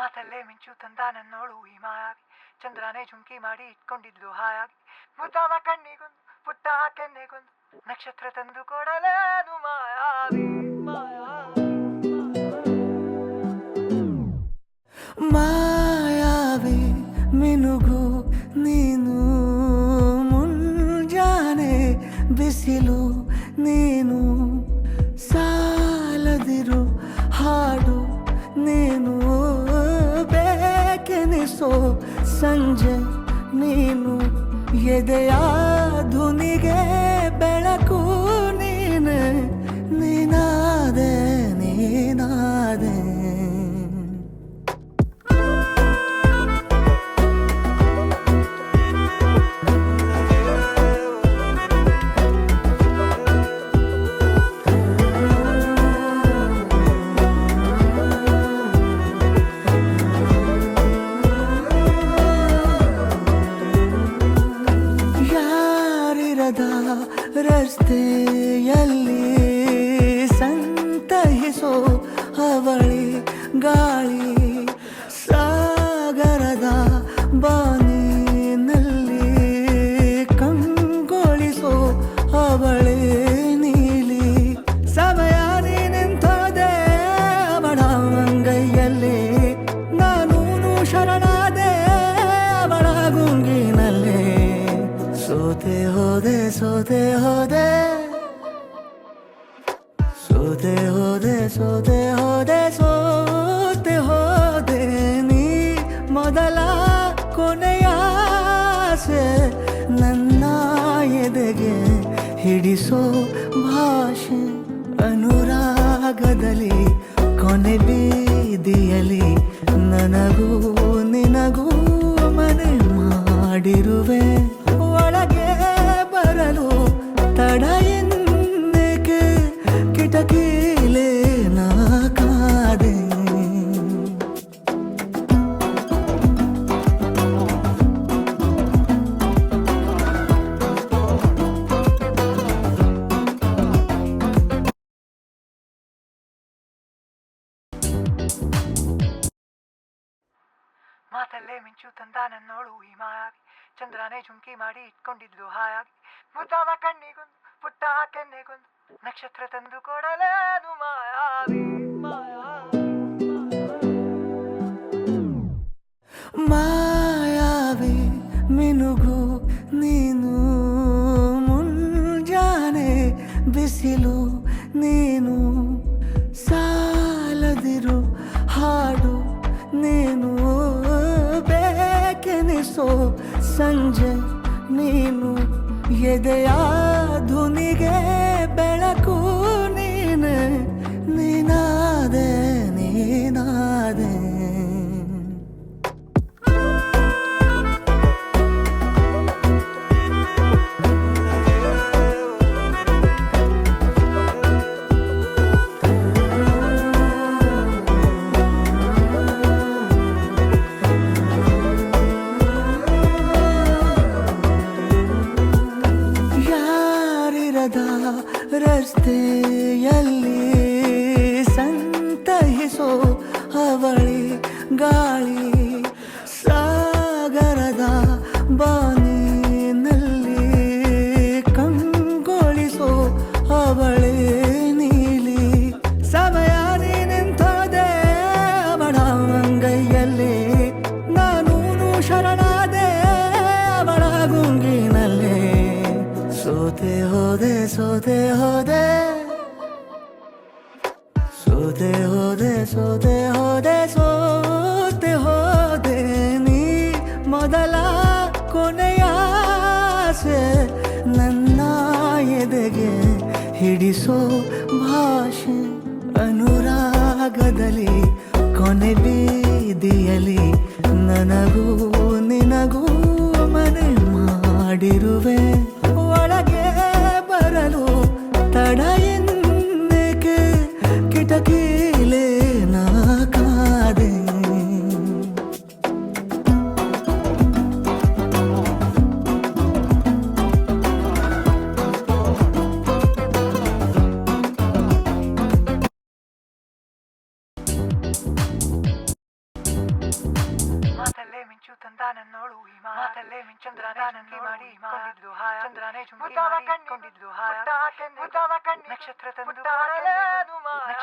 ಮಾತಲ್ಲೇ ಮಿಂಚು ತಂದ ನನ್ನೋಳು ಈ ಮಾಯಾವಿ ಚಂದ್ರನೇ ಜುಂಕಿ ಮಾಡಿ ಇಟ್ಕೊಂಡಿದ್ಲು ಹಾಯಾಗಿ ಮುದ್ದಾದ ಕಣ್ಣಿಗೊಂದು ಪುಟ್ಟ ಕೆನ್ನೆಗೊಂದು ನಕ್ಷತ್ರ ತಂದು ಕೊಡಲೇನು ಮಾಯಾವಿ ಮಾಯಾವಿ ಮಿನುಗು ನೀನು ಮುಂಜಾನೆ ಬಿಸಿಲು ನೀನು ಸಾಲದಿರು ಹಾಡು ನೀನು ಬೇಕೆನಿಸೋ ಸಂಜೆ ನೀನು ಎದೆಯ ಧುನಿಗೆ ಬೆಳಕು ನೀನೆ ನೀನಾದೆ ನೀನಾದೆ ರಸ್ತೆಯಲ್ಲಿ ಸಂತಹಿಸೋ ಅವಳಿ ಗಾಳಿ ಸಾಗರದ ಬಾನಿನಲ್ಲಿ ಕಂಗೊಳಿಸೋ ಅವಳೆ ನೀಲಿ ಸಮಯ ನಿಂತೋದೆ ಅವಳ ಅಂಗೈಯಲ್ಲಿ ನಾನು ಶರಣಾದೆ ಅವಳ ಗುಂಗಿನಲ್ಲಿ ಸೋತೆ ಹೋದೆ ಸೋತೆ ಹೋದೆ ಸೋತೆ ಹೋದೆ ಸೋತೆ ಹೋದೆ ಸೋತೆ ಹೋದೆ ನೀ ಮೊದಲ ಕೊನೆಯ ಆಸೆ ನನ್ನ ಎದೆಗೆ ಹಿಡಿಸೋ ಭಾಷೆ ಅನುರಾಗದಲ್ಲಿ ಕೊನೆ ಬೀದಿಯಲ್ಲಿ ನನಗೂ ನಿನಗೂ ಮನೆ ಮಾಡಿರುವೆ ಒಳಗೆ ಬರಲು ತಡ ಎನ್ನಕ್ಕೆ ಕಿಟಕಿಲೇ ನಾ ಕಾದೆ ಮಾತಲ್ಲೇ ಮಿಂಚು ತಂದ ನನ್ನೋಳು ಈ ಮಾಯಾವಿ ಚಂದ್ರನೇ ಜುಂಕಿ ಮಾಡಿ ಇಟ್ಕೊಂಡಿದ್ಲು ಹಾಯಾಗಿ ಮುದ್ದಾದ ಕಣ್ಣಿಗೊಂದು ಪುಟ್ಟ ಕೆನ್ನೆಗೊಂದು ನಕ್ಷತ್ರ ತಂದು ಕೊಡಲೇನು ಮಾಯಾವಿ ಮಾಯಾವಿ ಮಿನುಗು ನೀನು ಮುಂಜಾನೆ ಬಿಸಿಲು ನೀನು ಸಾಲದಿರು ಹಾಡು ನೀನು ಬೇಕೆನಿಸೋ ಸಂಜೆ ನೀನು ಎದೆಯ ಧುನಿಗೆ ಬೆಳಕು ನೀನೆ ನೀನಾದೆ ನೀನಾದೆ ರಸ್ತೆಯಲ್ಲಿ ಸಂತಹಿಸೋ ಅವಳಿ ಗಾಳಿ ಸಾಗರದ ಬಾನಿನಲ್ಲಿ ಕಂಗೊಳಿಸೋ ಅವಳೆ ನೀಲಿ ಸಮಯ ನಿಂತೋದೆ ಅವಳ ಅಂಗೈಯಲ್ಲಿ ನಾನು ಶರಣಾದೆ ಅವಳ ಗುಂಗಿನಲ್ಲಿ ಸೋತೆ ಹೋದೆ ಸೋತೆ ಹೋದೆ ಸೋತೆ ಹೋದೆ ಸೋತೆ ಹೋದೆ ಸೋತೆ ಹೋದೆ ನೀ ಮೊದಲ ಕೊನೆಯ ಆಸೆ ನನ್ನ ಎದೆಗೆ ಹಿಡಿಸೋ ಭಾಷೆ ಅನುರಾಗದಲ್ಲಿ ಕೊನೆ ಬೀದಿಯಲ್ಲಿ ನನಗೂ ನಿನಗೂ ಮನೆ ಮಾಡಿರುವೆ ಒಳಗೆ ಬರಲು ತಡ ಎನ್ನಕ್ಕೆ ಕಿಟಕಿಲೇ ನಾ ಕಾದೆ ನನ್ನೋಳು ಈ ಮಾತಲ್ಲೇ ಮಿಂಚಂದ್ರಾನೆ ಜುಂಕಿ ಮಾಡಿ ಇಟ್ಕೊಂಡಿದ್ಲು ಹಾಯ ಚಂದ್ರಾನೆ ಜುಂಕಿ ಮಾಡಿ ಇಟ್ಕೊಂಡಿದ್ಲು ಹಾಯ ಮುದ್ದಾದ ಕಣ್ಣಿ ನಕ್ಷತ್ರ ತಂದು ಕೊಡಲೇನು ಮಾಯ